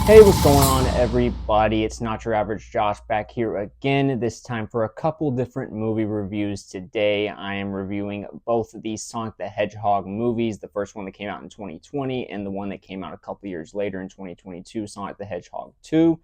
Hey, what's going on, everybody? It's Not Your Average Josh back here again, this time for a couple different movie reviews. Today, I am reviewing both of these Sonic the Hedgehog movies, the first one that came out in 2020 and the one that came out a couple years later in 2022, Sonic the Hedgehog 2.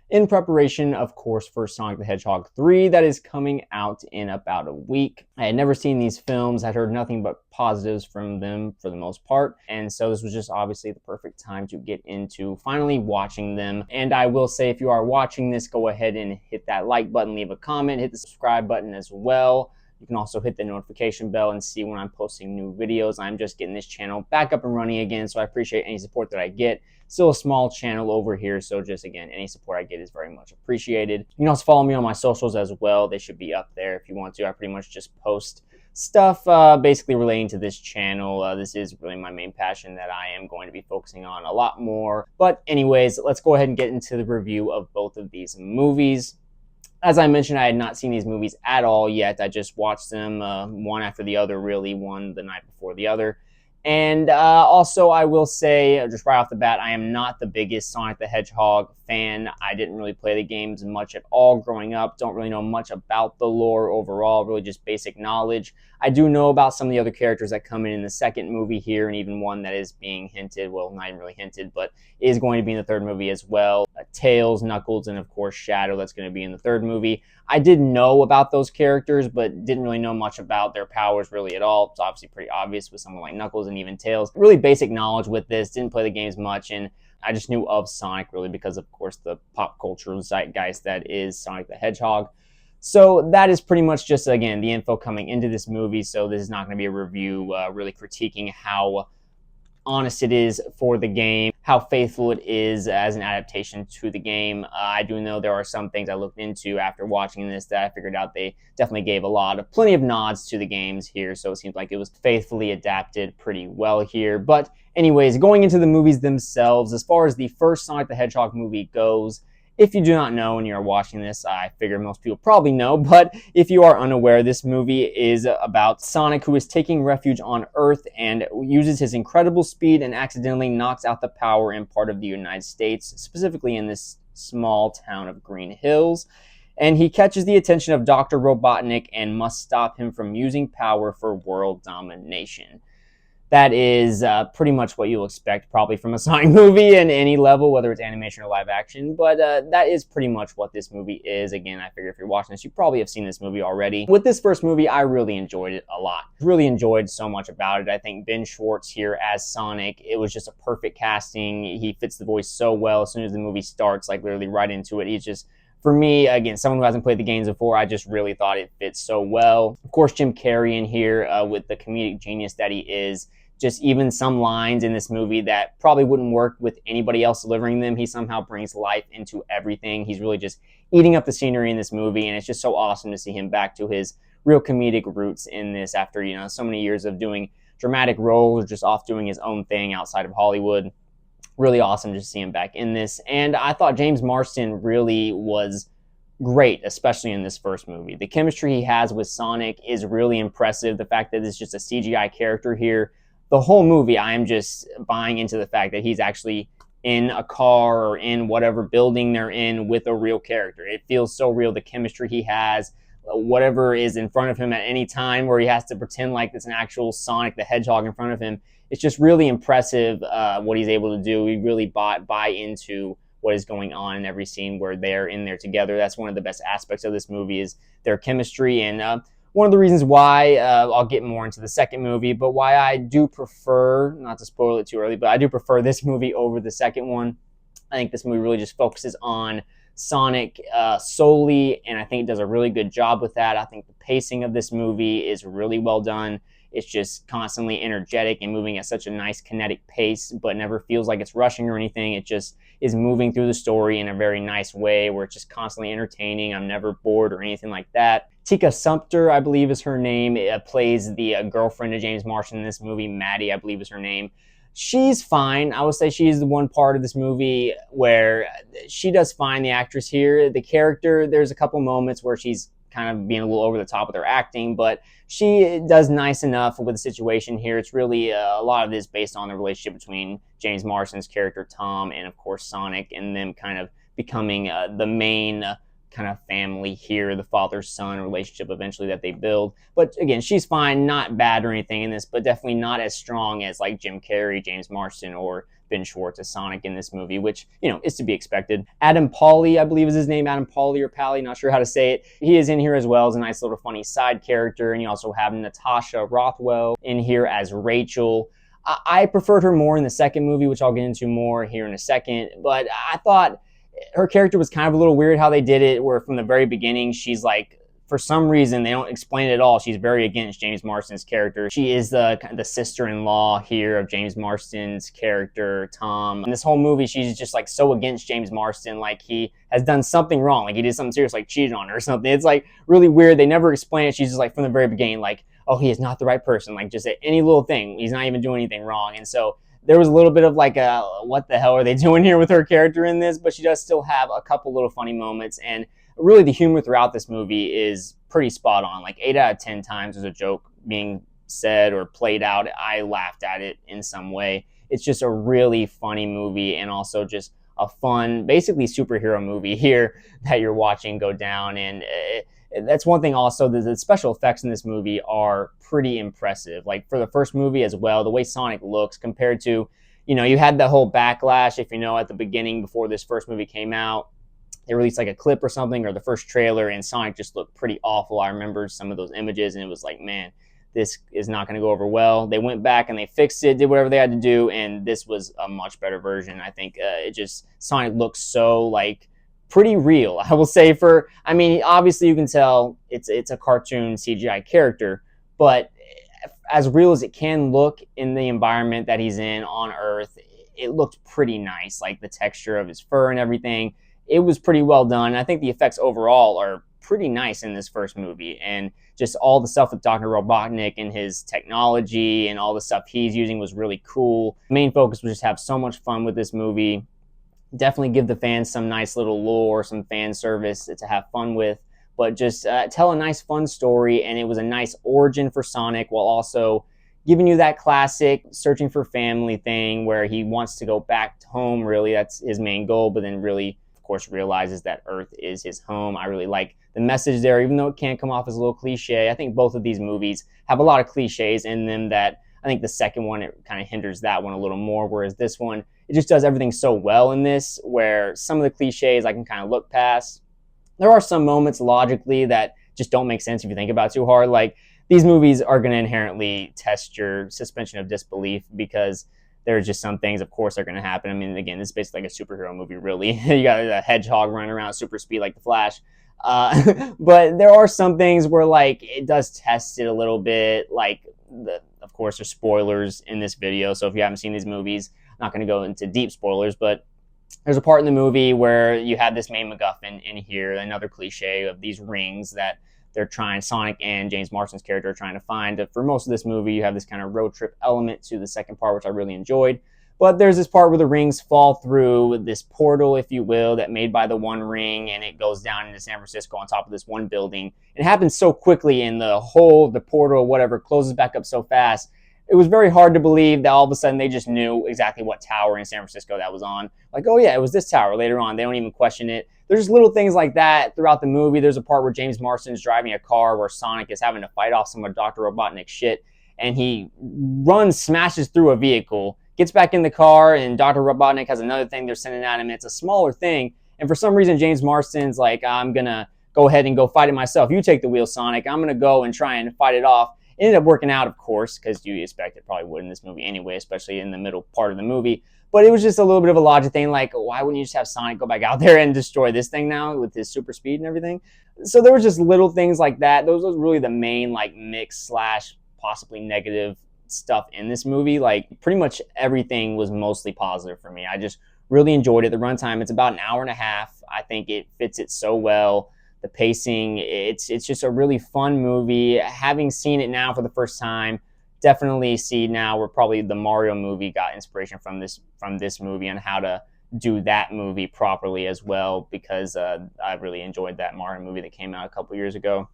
In preparation, of course, for Sonic the Hedgehog 3 that is coming out in about a week. I had never seen these films, I'd heard nothing but positives from them for the most part, and so this was just obviously the perfect time to get into finally watching them. And I will say, if you are watching this, go ahead and hit that like button, leave a comment, hit the subscribe button as well. You can also hit the notification bell and see when I'm posting new videos. I'm just getting this channel back up and running again, so I appreciate any support that I get. Still a small channel over here, so just again, any support I get is very much appreciated. You can also follow me on my socials as well. They should be up there if you want to. I pretty much just post stuff basically relating to this channel. This is really my main passion that I am going to be focusing on a lot more. But anyways, let's go ahead and get into the review of both of these movies. As I mentioned, I had not seen these movies at all yet. I just watched them one after the other, really, one the night before the other. And also, I will say, just right off the bat, I am not the biggest Sonic the Hedgehog fan. I didn't really play the games much at all growing up. Don't really know much about the lore overall, really just basic knowledge. I do know about some of the other characters that come in the second movie here, and even one that is being hinted, well, not even really hinted, but is going to be in the third movie as well. Tails, Knuckles, and of course Shadow, that's going to be in the third movie. I did know about those characters, but didn't really know much about their powers really at all. It's obviously pretty obvious with someone like Knuckles and even Tails. Really basic knowledge with this, didn't play the games much, and I just knew of Sonic really because, of course, the pop culture zeitgeist that is Sonic the Hedgehog. So that is pretty much just, again, the info coming into this movie, so this is not going to be a review really critiquing how honest it is for the game, how faithful it is as an adaptation to the game. I do know there are some things I looked into after watching this that I figured out they definitely gave plenty of nods to the games here, so it seems like it was faithfully adapted pretty well here. But anyways, going into the movies themselves, as far as the first Sonic the Hedgehog movie goes, if you do not know and you're watching this, I figure most people probably know, but if you are unaware, this movie is about Sonic, who is taking refuge on Earth and uses his incredible speed and accidentally knocks out the power in part of the United States, specifically in this small town of Green Hills. And he catches the attention of Dr. Robotnik and must stop him from using power for world domination. That is pretty much what you'll expect probably from a Sonic movie in any level, whether it's animation or live action. But that is pretty much what this movie is. Again, I figure if you're watching this, you probably have seen this movie already. With this first movie, I really enjoyed it a lot. Really enjoyed so much about it. I think Ben Schwartz here as Sonic, it was just a perfect casting. He fits the voice so well as soon as the movie starts, like literally right into it. He's just, for me, again, someone who hasn't played the games before, I just really thought it fits so well. Of course, Jim Carrey in here with the comedic genius that he is. Just even some lines in this movie that probably wouldn't work with anybody else delivering them, he somehow brings life into everything. He's really just eating up the scenery in this movie, and it's just so awesome to see him back to his real comedic roots in this after, so many years of doing dramatic roles, just off doing his own thing outside of Hollywood. Really awesome to see him back in this. And I thought James Marsden really was great, especially in this first movie. The chemistry he has with Sonic is really impressive. The fact that it's just a CGI character here, the whole movie, I am just buying into the fact that he's actually in a car or in whatever building they're in with a real character. It feels so real, the chemistry he has, whatever is in front of him at any time where he has to pretend like it's an actual Sonic the Hedgehog in front of him. It's just really impressive what he's able to do. We really buy into what is going on in every scene where they're in there together. That's one of the best aspects of this movie is their chemistry, and one of the reasons why, I'll get more into the second movie, but why I do prefer, not to spoil it too early, but I do prefer this movie over the second one. I think this movie really just focuses on Sonic solely, and I think it does a really good job with that. I think the pacing of this movie is really well done. It's just constantly energetic and moving at such a nice kinetic pace, but never feels like it's rushing or anything. It just is moving through the story in a very nice way where it's just constantly entertaining. I'm never bored or anything like that. Tika Sumpter, I believe is her name, plays the girlfriend of James Marsden in this movie. Maddie, I believe is her name. She's fine. I would say she's the one part of this movie where she does fine, the actress here. The character, there's a couple moments where she's kind of being a little over the top with her acting, but she does nice enough with the situation here. It's really a lot of this based on the relationship between James Marsden's character Tom and of course Sonic, and them kind of becoming the main kind of family here, the father-son relationship eventually that they build. But again, she's fine, not bad or anything in this, but definitely not as strong as like Jim Carrey, James Marsden, or Ben Schwartz as Sonic in this movie, which, is to be expected. Adam Pally, I believe is his name, Adam Pally or Pally, not sure how to say it. He is in here as well as a nice little funny side character, and you also have Natasha Rothwell in here as Rachel. I preferred her more in the second movie, which I'll get into more here in a second, but I thought her character was kind of a little weird how they did it, where from the very beginning, she's like, for some reason, they don't explain it at all, she's very against James Marsden's character. She is the sister-in-law here of James Marsden's character, Tom. In this whole movie, she's just like so against James Marsden, like he has done something wrong, like he did something serious, like cheated on her or something. It's like really weird. They never explain it. She's just like from the very beginning, like, oh, he is not the right person. Like just at any little thing, he's not even doing anything wrong. And so there was a little bit of like, what the hell are they doing here with her character in this? But she does still have a couple little funny moments. And really the humor throughout this movie is pretty spot on. Like 8 out of 10 times there's a joke being said or played out, I laughed at it in some way. It's just a really funny movie, and also just a fun, basically superhero movie here that you're watching go down. And that's one thing also, the special effects in this movie are pretty impressive. Like for the first movie as well, the way Sonic looks compared to, you had the whole backlash, if at the beginning before this first movie came out, they released like a clip or something, or the first trailer, and Sonic just looked pretty awful. I remember some of those images, and it was like, man, this is not going to go over well. They went back and they fixed it, did whatever they had to do, and this was a much better version. I think Sonic looks so like pretty real, I will say. Obviously you can tell it's a cartoon CGI character, but as real as it can look in the environment that he's in on Earth, it looked pretty nice. Like the texture of his fur and everything, it was pretty well done. I think the effects overall are pretty nice in this first movie, and just all the stuff with Dr. Robotnik and his technology and all the stuff he's using was really cool. The main focus was just have so much fun with this movie. Definitely give the fans some nice little lore, some fan service to have fun with, but just tell a nice fun story. And it was a nice origin for Sonic, while also giving you that classic searching for family thing where he wants to go back home, really. That's his main goal, but then really, of course, realizes that Earth is his home. I really like the message there, even though it can come off as a little cliche. I think both of these movies have a lot of cliches in them that I think the second one, it kind of hinders that one a little more, whereas this one, it just does everything so well in this, where some of the cliches I can kind of look past. There are some moments logically that just don't make sense if you think about it too hard. Like, these movies are going to inherently test your suspension of disbelief, because there's just some things, of course, are going to happen. I mean, again, this is basically like a superhero movie, really. You got a hedgehog running around at super speed like the Flash. But there are some things where, like, it does test it a little bit. Like, of course, there's spoilers in this video, so if you haven't seen these movies, I'm not going to go into deep spoilers, but there's a part in the movie where you have this main MacGuffin in here, another cliche of these rings that Sonic and James Marsden's character are trying to find. For most of this movie, you have this kind of road trip element to the second part, which I really enjoyed. But there's this part where the rings fall through this portal, if you will, that made by the One Ring, and it goes down into San Francisco on top of this one building. It happens so quickly, and the portal, whatever, closes back up so fast. It was very hard to believe that all of a sudden they just knew exactly what tower in San Francisco that was on. Like, oh yeah, it was this tower later on. They don't even question it. There's just little things like that throughout the movie. There's a part where James Marsden is driving a car where Sonic is having to fight off some of Dr. Robotnik's shit, and he smashes through a vehicle, gets back in the car, and Dr. Robotnik has another thing they're sending at him. It's a smaller thing, and for some reason James Marsden's like, I'm going to go ahead and go fight it myself. You take the wheel, Sonic. I'm going to go and try and fight it off. It ended up working out, of course, because you expect it probably would in this movie anyway, especially in the middle part of the movie. But it was just a little bit of a logic thing, like, why wouldn't you just have Sonic go back out there and destroy this thing now with his super speed and everything? So there was just little things like that. Those was really the main, like, mix / possibly negative stuff in this movie. Like, pretty much everything was mostly positive for me. I just really enjoyed it. The runtime, it's about an hour and a half. I think it fits it so well. The pacing, it's just a really fun movie. Having seen it now for the first time, definitely see now where probably the Mario movie got inspiration from this movie on how to do that movie properly as well, because I really enjoyed that Mario movie that came out a couple years ago.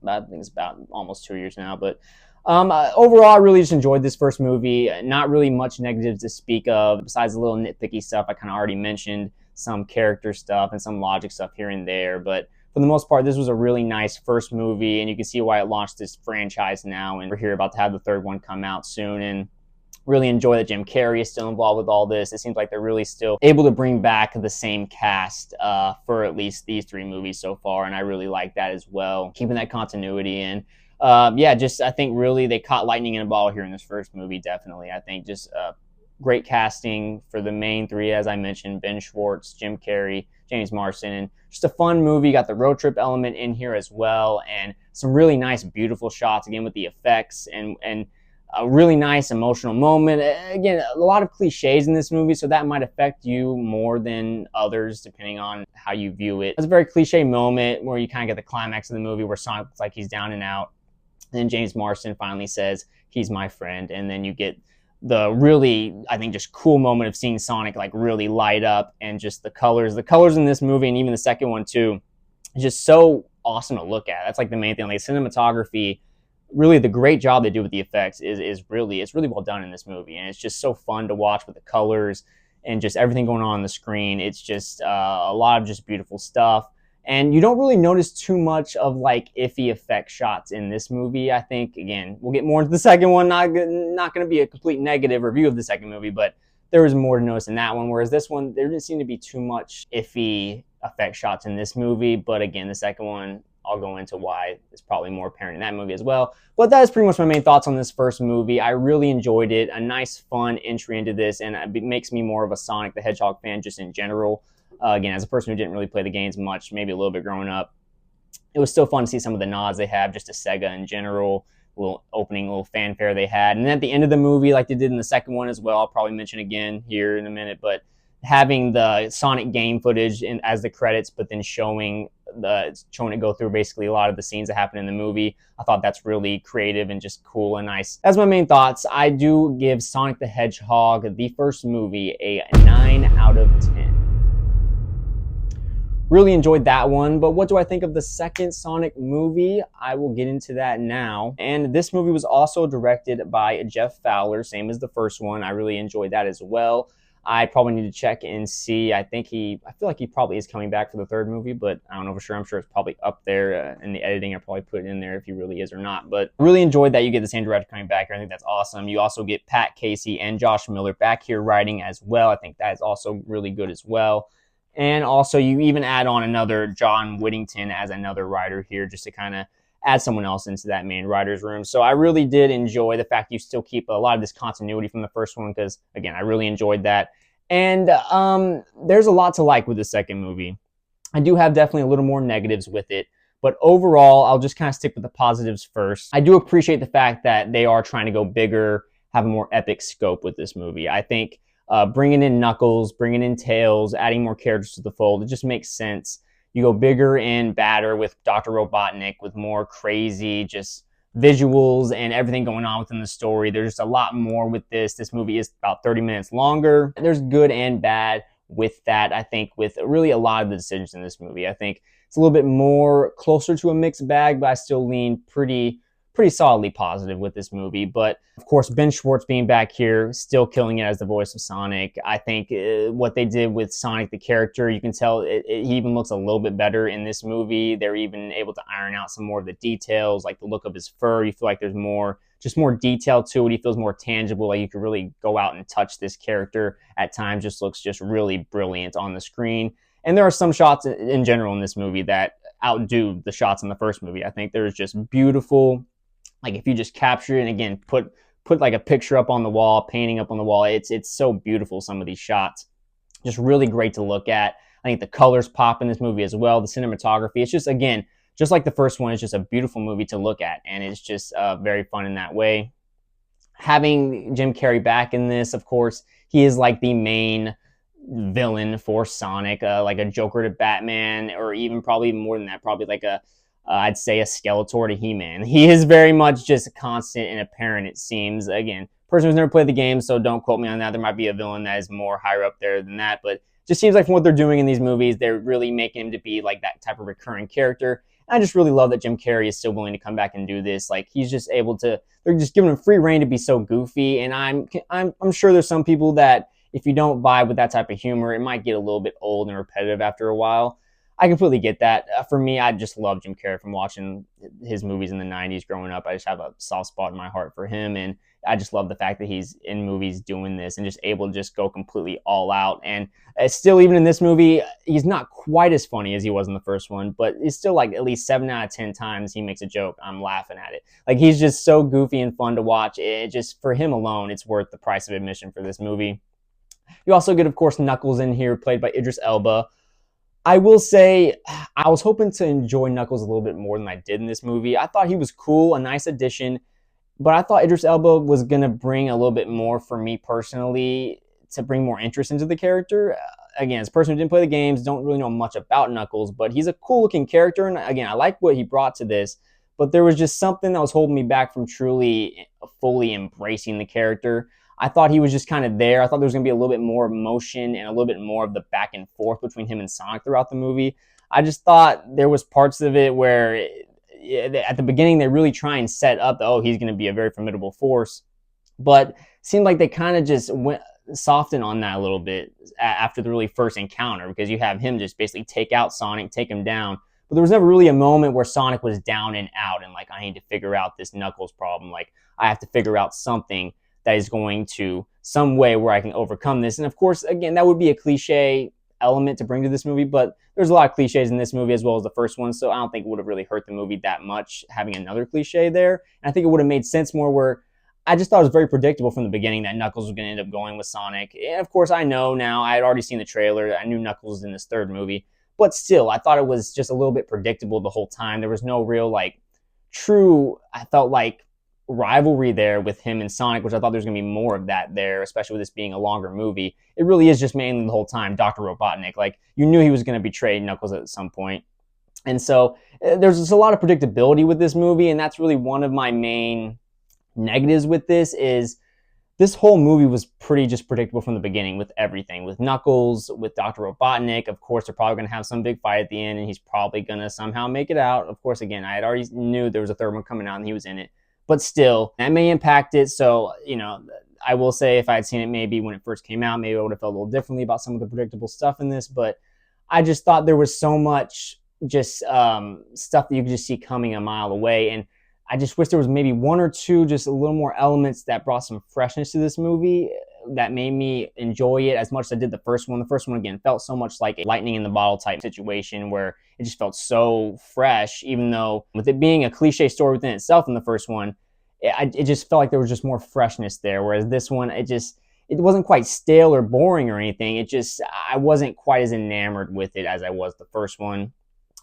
I think it's about almost 2 years now. But overall, I really just enjoyed this first movie. Not really much negatives to speak of, besides a little nitpicky stuff I kind of already mentioned, some character stuff and some logic stuff here and there. But for the most part, this was a really nice first movie, and you can see why it launched this franchise now. And we're here about to have the third one come out soon. And really enjoy that Jim Carrey is still involved with all this. It seems like they're really still able to bring back the same cast for at least these three movies so far, and I really like that as well, keeping that continuity in. I think really they caught lightning in a bottle here in this first movie, definitely. I think just great casting for the main three, as I mentioned, Ben Schwartz, Jim Carrey, James Marsden, and just a fun movie. Got the road trip element in here as well, and some really nice, beautiful shots, again, with the effects, and a really nice emotional moment. Again, a lot of cliches in this movie, so that might affect you more than others depending on how you view it. It's a very cliche moment where you kind of get the climax of the movie where Sonic looks like he's down and out, and then James Marsden finally says, "He's my friend," and then you get the really, I think, just cool moment of seeing Sonic like really light up, and just the colors in this movie, and even the second one too, is just so awesome to look at. That's like the main thing. Like cinematography, really the great job they do with the effects is really, it's really well done in this movie, and it's just so fun to watch with the colors and just everything going on the screen. It's just a lot of just beautiful stuff, and you don't really notice too much of like iffy effect shots in this movie. I think, again, we'll get more into the second one. Not going to be a complete negative review of the second movie, but there was more to notice in that one, whereas this one, there didn't seem to be too much iffy effect shots in this movie. But again, the second one, I'll go into why it's probably more apparent in that movie as well. But that is pretty much my main thoughts on this first movie. I really enjoyed it. A nice, fun entry into this, and it makes me more of a Sonic the Hedgehog fan just in general. Again, as a person who didn't really play the games much, maybe a little bit growing up, it was still fun to see some of the nods they have just to SEGA in general, little opening, little fanfare they had. And then at the end of the movie, like they did in the second one as well, I'll probably mention again here in a minute, but having the Sonic game footage as the credits, but then showing it go through basically a lot of the scenes that happen in the movie. I thought that's really creative and just cool and nice. That's my main thoughts. I do give Sonic the Hedgehog, the first movie, a 9 out of 10. Really enjoyed that one, but what do I think of the second Sonic movie? I will get into that now. And this movie was also directed by Jeff Fowler, same as the first one. I really enjoyed that as well. I probably need to check and see. I feel like he probably is coming back for the third movie, but I don't know for sure. I'm sure it's probably up there in the editing. I probably put it in there if he really is or not. But really enjoyed that you get the same director coming back here. I think that's awesome. You also get Pat Casey and Josh Miller back here writing as well. I think that is also really good as well. And also you even add on another John Whittington as another writer here, just to kind of add someone else into that main writer's room. So I really did enjoy the fact you still keep a lot of this continuity from the first one, because, again, I really enjoyed that. And there's a lot to like with the second movie. I do have definitely a little more negatives with it, but overall, I'll just kind of stick with the positives first. I do appreciate the fact that they are trying to go bigger, have a more epic scope with this movie. I think bringing in Knuckles, bringing in Tails, adding more characters to the fold, it just makes sense. You go bigger and badder with Dr. Robotnik, with more crazy just visuals and everything going on within the story. There's just a lot more with this. This movie is about 30 minutes longer. There's good and bad with that, I think, with really a lot of the decisions in this movie. I think it's a little bit more closer to a mixed bag, but I still lean pretty solidly positive with this movie. But of course, Ben Schwartz being back here, still killing it as the voice of Sonic. I think what they did with Sonic the character, you can tell he even looks a little bit better in this movie. They're even able to iron out some more of the details, like the look of his fur. You feel like there's more detail to it. He feels more tangible, like you could really go out and touch this character at times. Just looks just really brilliant on the screen. And there are some shots in general in this movie that outdo the shots in the first movie. I think there's just beautiful, like if you just capture it and, again, put like a picture up on the wall, painting up on the wall, it's so beautiful, some of these shots. Just really great to look at. I think the colors pop in this movie as well. The cinematography, it's just, again, just like the first one, it's just a beautiful movie to look at, and it's just very fun in that way. Having Jim Carrey back in this, of course, he is like the main villain for Sonic, like a Joker to Batman, or even probably more than that, probably like I'd say a Skeletor to He-Man. He is very much just constant and apparent, it seems. Again, person who's never played the game, so don't quote me on that. There might be a villain that is more higher up there than that, but just seems like from what they're doing in these movies, they're really making him to be like that type of recurring character. And I just really love that Jim Carrey is still willing to come back and do this. Like he's just able to. They're just giving him free reign to be so goofy. And I'm sure there's some people that if you don't vibe with that type of humor, it might get a little bit old and repetitive after a while. I completely get that. For me, I just love Jim Carrey from watching his movies in the 90s growing up. I just have a soft spot in my heart for him. And I just love the fact that he's in movies doing this and just able to just go completely all out. And still, even in this movie, he's not quite as funny as he was in the first one, but it's still like at least 7 out of 10 times he makes a joke, I'm laughing at it. Like he's just so goofy and fun to watch. It just, for him alone, it's worth the price of admission for this movie. You also get, of course, Knuckles in here, played by Idris Elba. I will say, I was hoping to enjoy Knuckles a little bit more than I did in this movie. I thought he was cool, a nice addition, but I thought Idris Elba was going to bring a little bit more for me personally to bring more interest into the character. Again, as a person who didn't play the games, don't really know much about Knuckles, but he's a cool-looking character, and again, I like what he brought to this, but there was just something that was holding me back from truly fully embracing the character. I thought he was just kind of there. I thought there was going to be a little bit more emotion and a little bit more of the back and forth between him and Sonic throughout the movie. I just thought there was parts of it where at the beginning they really try and set up, he's going to be a very formidable force. But it seemed like they kind of just went soften on that a little bit after the really first encounter, because you have him just basically take out Sonic, take him down. But there was never really a moment where Sonic was down and out and like, I need to figure out this Knuckles problem. Like, I have to figure out something that is going to some way where I can overcome this. And of course, again, that would be a cliche element to bring to this movie, but there's a lot of cliches in this movie as well as the first one, so I don't think it would have really hurt the movie that much having another cliche there. And I think it would have made sense more where I just thought it was very predictable from the beginning that Knuckles was going to end up going with Sonic. And of course, I know now, I had already seen the trailer, I knew Knuckles was in this third movie, but still, I thought it was just a little bit predictable the whole time. There was no real, like, true, I felt like, rivalry there with him and Sonic, which I thought there was going to be more of that there, especially with this being a longer movie. It really is just mainly the whole time Dr. Robotnik. Like, you knew he was going to betray Knuckles at some point. And so there's just a lot of predictability with this movie, and that's really one of my main negatives with this is this whole movie was pretty just predictable from the beginning with everything. With Knuckles, with Dr. Robotnik, of course, they're probably going to have some big fight at the end, and he's probably going to somehow make it out. Of course, again, I had already knew there was a third one coming out, and he was in it. But still, that may impact it. So, I will say if I had seen it maybe when it first came out, maybe I would have felt a little differently about some of the predictable stuff in this. But I just thought there was so much just stuff that you could just see coming a mile away. And I just wish there was maybe one or two, just a little more elements that brought some freshness to this movie that made me enjoy it as much as I did the first one. The first one, again, felt so much like a lightning in the bottle type situation where it just felt so fresh, even though with it being a cliche story within itself in the first one, it just felt like there was just more freshness there. Whereas this one, it wasn't quite stale or boring or anything. I wasn't quite as enamored with it as I was the first one.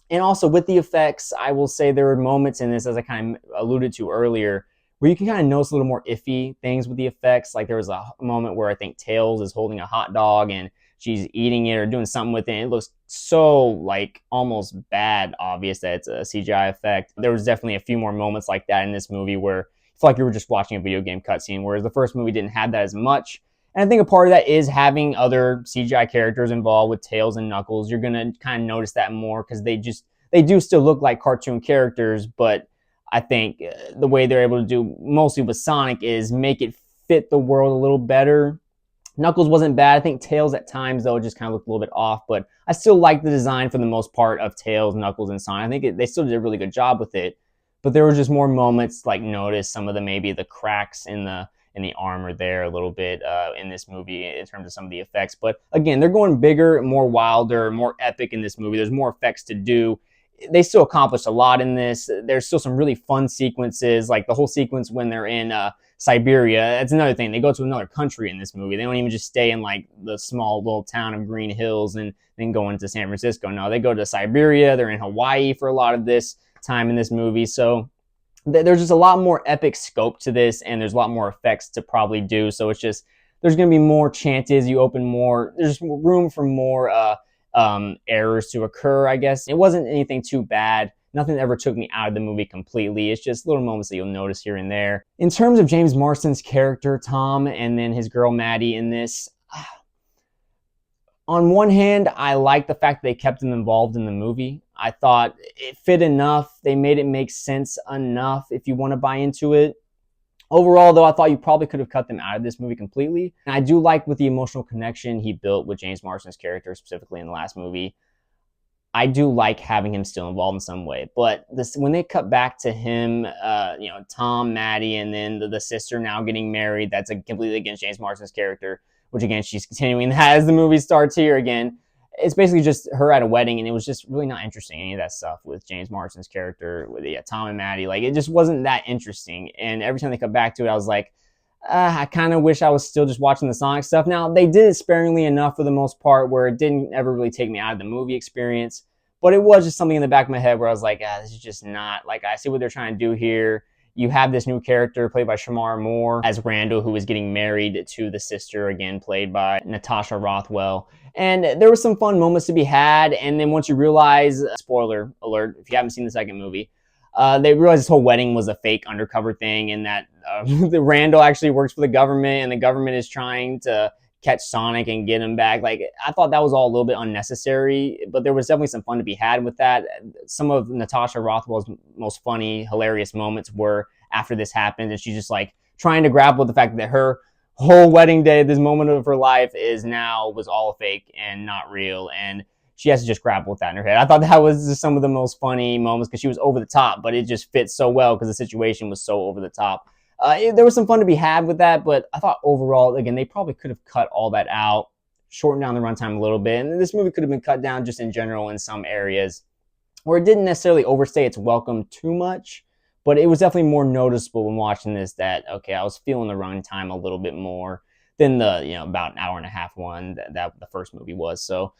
And also with the effects, I will say there were moments in this, as I kind of alluded to earlier, where you can kind of notice a little more iffy things with the effects. Like there was a moment where I think Tails is holding a hot dog and she's eating it or doing something with it. And it looks so like almost bad obvious that it's a CGI effect. There was definitely a few more moments like that in this movie where it felt like you were just watching a video game cutscene, whereas the first movie didn't have that as much. And I think a part of that is having other CGI characters involved with Tails and Knuckles. You're going to kind of notice that more because they do still look like cartoon characters, but I think the way they're able to do mostly with Sonic is make it fit the world a little better. Knuckles wasn't bad. I think Tails at times, though, just kind of looked a little bit off, but I still like the design for the most part of Tails, Knuckles, and Sonic. I think they still did a really good job with it, but there were just more moments like notice some of maybe the cracks in the armor there a little bit in this movie in terms of some of the effects. But again, they're going bigger, more wilder, more epic in this movie. There's more effects to do. They still accomplished a lot in this. There's still some really fun sequences, like the whole sequence when they're in Siberia. That's another thing. They go to another country in this movie. They don't even just stay in like the small little town of Green Hills and then go into San Francisco. No, they go to Siberia. They're in Hawaii for a lot of this time in this movie. So there's just a lot more epic scope to this, and there's a lot more effects to probably do. So it's just, there's going to be more chances. You open more, there's room for more errors to occur, I guess. It wasn't anything too bad. Nothing ever took me out of the movie completely. It's just little moments that you'll notice here and there. In terms of James Marsden's character, Tom, and then his girl Maddie in this, On one hand, I like the fact that they kept him involved in the movie. I thought it fit enough. They made it make sense enough if you want to buy into it. Overall, though, I thought you probably could have cut them out of this movie completely. And I do like with the emotional connection he built with James Marsden's character, specifically in the last movie. I do like having him still involved in some way. But this, when they cut back to him, Tom, Maddie, and then the sister now getting married, that's completely against James Marsden's character, which again, she's continuing that as the movie starts here again. It's basically just her at a wedding, and it was just really not interesting, any of that stuff with James Marsden's character, with Tom and Maddie. Like, it just wasn't that interesting. And every time they cut back to it, I was like, I kind of wish I was still just watching the Sonic stuff. Now, they did it sparingly enough for the most part where it didn't ever really take me out of the movie experience, but it was just something in the back of my head where I was like, this is just not, like, I see what they're trying to do here. You have this new character played by Shamar Moore as Randall, who is getting married to the sister, again played by Natasha Rothwell. And there were some fun moments to be had, and then once you realize, spoiler alert, if you haven't seen the second movie, they realized this whole wedding was a fake undercover thing, and that the Randall actually works for the government, and the government is trying to catch Sonic and get him back. Like, I thought that was all a little bit unnecessary, but there was definitely some fun to be had with that. Some of Natasha Rothwell's most funny, hilarious moments were after this happened, and she's just like trying to grapple with the fact that her whole wedding day, this moment of her life, was all fake and not real, and she has to just grapple with that in her head. I thought that was just some of the most funny moments because she was over the top, but it just fits so well because the situation was so over the top. There was some fun to be had with that, but I thought overall, again, they probably could have cut all that out, shortened down the runtime a little bit, and this movie could have been cut down just in general in some areas where it didn't necessarily overstay its welcome too much, but it was definitely more noticeable when watching this that, okay, I was feeling the runtime a little bit more than the, about an hour and a half one that the first movie was. So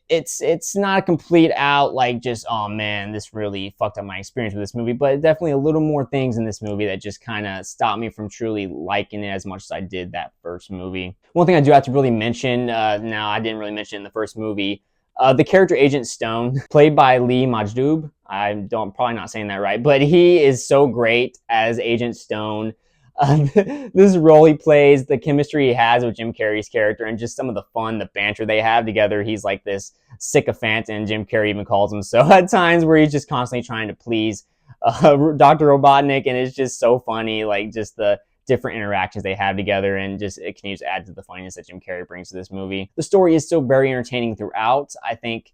it's not a complete out like just, oh man, this really fucked up my experience with this movie, but definitely a little more things in this movie that just kind of stopped me from truly liking it as much as I did that first movie. One thing I do have to really mention, now I didn't really mention in the first movie, the character Agent Stone, played by Lee Majdoub. Probably not saying that right, but he is so great as Agent Stone. This role he plays, the chemistry he has with Jim Carrey's character, and just some of the fun, the banter they have together. He's like this sycophant, and Jim Carrey even calls him so at times, where he's just constantly trying to please Dr. Robotnik, and it's just so funny, like just the different interactions they have together, and just it continues to add to the funniness that Jim Carrey brings to this movie. The story is still very entertaining throughout. I think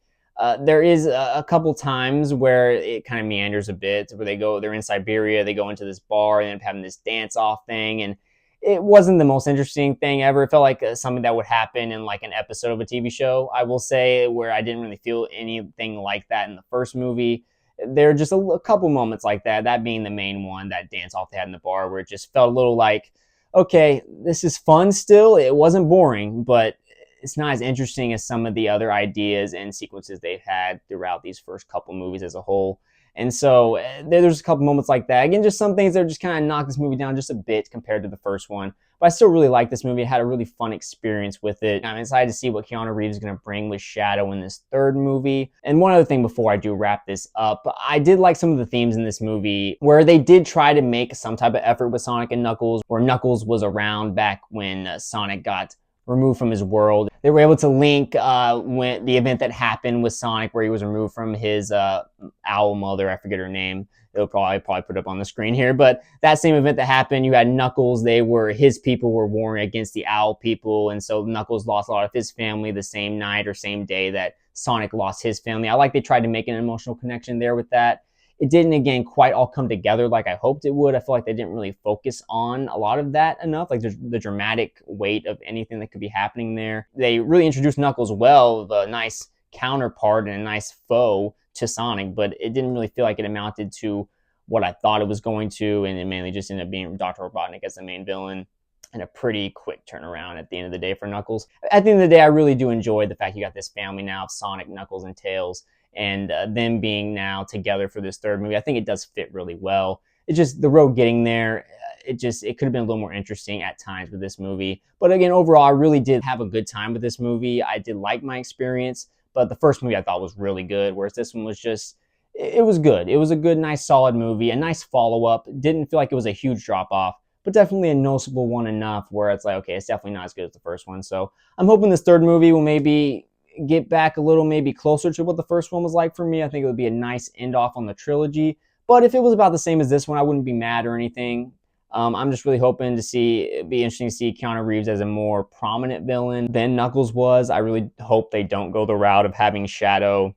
there is a couple times where it kind of meanders a bit, where they're in Siberia, they go into this bar and end up having this dance-off thing, and it wasn't the most interesting thing ever. It felt like something that would happen in like an episode of a TV show, I will say, where I didn't really feel anything like that in the first movie. There are just a couple moments like that being the main one, that dance-off they had in the bar, where it just felt a little like, okay, this is fun still. It wasn't boring, but it's not as interesting as some of the other ideas and sequences they've had throughout these first couple movies as a whole. And so there's a couple moments like that. Again, just some things that just kind of knock this movie down just a bit compared to the first one. But I still really like this movie. I had a really fun experience with it. I'm excited to see what Keanu Reeves is going to bring with Shadow in this third movie. And one other thing before I do wrap this up, I did like some of the themes in this movie where they did try to make some type of effort with Sonic and Knuckles, where Knuckles was around back when Sonic got removed from his world. They were able to link when the event that happened with Sonic, where he was removed from his owl mother. I forget her name. It'll probably put up on the screen here. But that same event that happened, you had Knuckles. His people were warring against the owl people, and so Knuckles lost a lot of his family the same night or same day that Sonic lost his family. I like they tried to make an emotional connection there with that. It didn't, again, quite all come together like I hoped it would. I feel like they didn't really focus on a lot of that enough, like the dramatic weight of anything that could be happening there. They really introduced Knuckles well, the nice counterpart and a nice foe to Sonic, but it didn't really feel like it amounted to what I thought it was going to, and it mainly just ended up being Dr. Robotnik as the main villain, and a pretty quick turnaround at the end of the day for Knuckles. At the end of the day, I really do enjoy the fact you got this family now of Sonic, Knuckles, and Tails, and them being now together for this third movie. I think it does fit really well. It's just the road getting there. It could have been a little more interesting at times with this movie. But again, overall, I really did have a good time with this movie. I did like my experience, but the first movie I thought was really good, whereas this one was just, it was good. It was a good, nice, solid movie, a nice follow-up. Didn't feel like it was a huge drop-off, but definitely a noticeable one enough where it's like, okay, it's definitely not as good as the first one. So I'm hoping this third movie will maybe get back a little, maybe closer to what the first one was like for me. I think it would be a nice end off on the trilogy. But if it was about the same as this one, I wouldn't be mad or anything. I'm just really hoping to see, it'd be interesting to see Keanu Reeves as a more prominent villain than Knuckles was. I really hope they don't go the route of having Shadow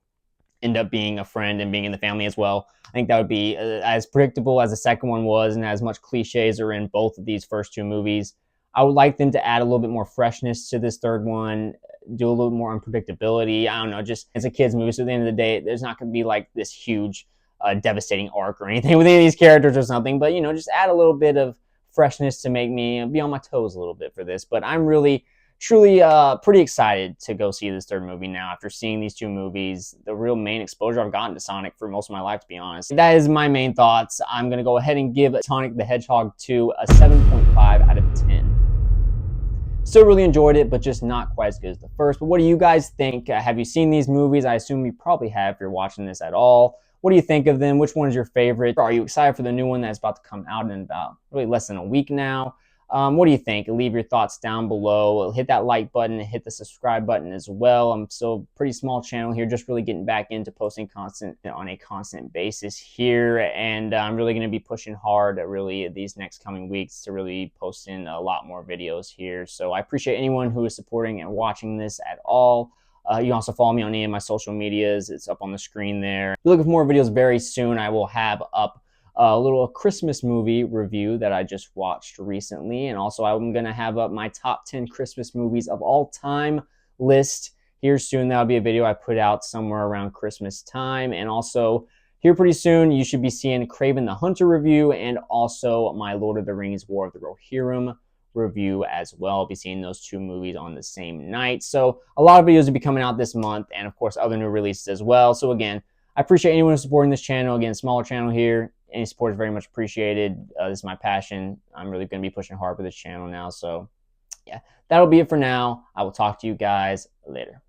end up being a friend and being in the family as well. I think that would be as predictable as the second one was, and as much cliches are in both of these first two movies. I would like them to add a little bit more freshness to this third one, do a little more unpredictability. I don't know, just it's a kid's movie, so at the end of the day, there's not going to be like this huge, devastating arc or anything with any of these characters or something, but, just add a little bit of freshness to make me be on my toes a little bit for this. But I'm really truly pretty excited to go see this third movie now after seeing these two movies. The real main exposure I've gotten to Sonic for most of my life, to be honest. That is my main thoughts. I'm going to go ahead and give Sonic the Hedgehog 2 a 7.5 out of 10. Still really enjoyed it, but just not quite as good as the first. But what do you guys think? Have you seen these movies? I assume you probably have if you're watching this at all. What do you think of them? Which one is your favorite? Are you excited for the new one that's about to come out in about really less than a week now? What do you think? Leave your thoughts down below. Hit that like button and hit the subscribe button as well. I'm still pretty small channel here, just really getting back into posting content on a constant basis here. And I'm really going to be pushing hard really these next coming weeks to really post in a lot more videos here. So I appreciate anyone who is supporting and watching this at all. You can also follow me on any of my social medias. It's up on the screen there. If you're looking for more videos very soon, I will have up a little Christmas movie review that I just watched recently. And also I'm going to have up my top 10 Christmas movies of all time list here soon. That'll be a video I put out somewhere around Christmas time. And also here pretty soon, you should be seeing Kraven the Hunter review and also my Lord of the Rings War of the Rohirrim review as well. I'll be seeing those two movies on the same night. So a lot of videos will be coming out this month, and of course other new releases as well. So again, I appreciate anyone who's supporting this channel. Again, smaller channel here. Any support is very much appreciated. This is my passion. I'm really going to be pushing hard for this channel now. So yeah, that'll be it for now. I will talk to you guys later.